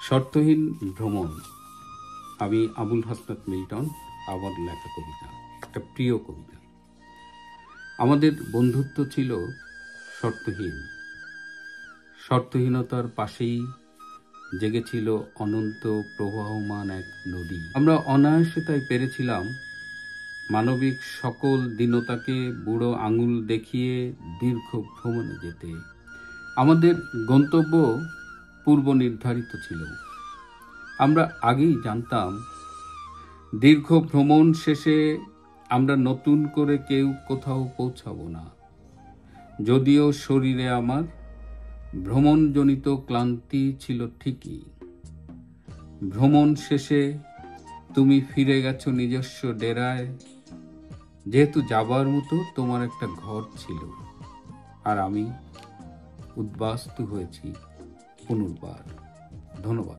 শর্তহীন ভ্রমণ। আমি আবুল হাসনাত মিল্টন। আমার লেখা কবিতা, একটা প্রিয় কবিতা। আমাদের বন্ধুত্ব ছিল শর্তহীন। শর্তহীনতার পাশেই জেগেছিল অনন্ত প্রবাহমান এক নদী। আমরা অনায়াসে তাই পেরেছিলাম মানবিক সকল দীনতাকে বুড়ো আঙুল দেখিয়ে দীর্ঘ ভ্রমণে যেতে। আমাদের গন্তব্য পূর্ব নির্ধারিত ছিল। আমরা আগেই জানতাম দীর্ঘ ভ্রমণ শেষে আমরা নতুন করে কেউ কোথাও পৌঁছাবো না। যদিও শরীরে আমার ভ্রমণজনিত ক্লান্তি ছিল ঠিকই। ভ্রমণ শেষে তুমি ফিরে গেছো নিজস্ব ডেরায়, যেহেতু যাবার মতো তোমার একটা ঘর ছিল, আর আমি উদ্বাস্তু হয়েছি পুনর্বার। ধন্যবাদ।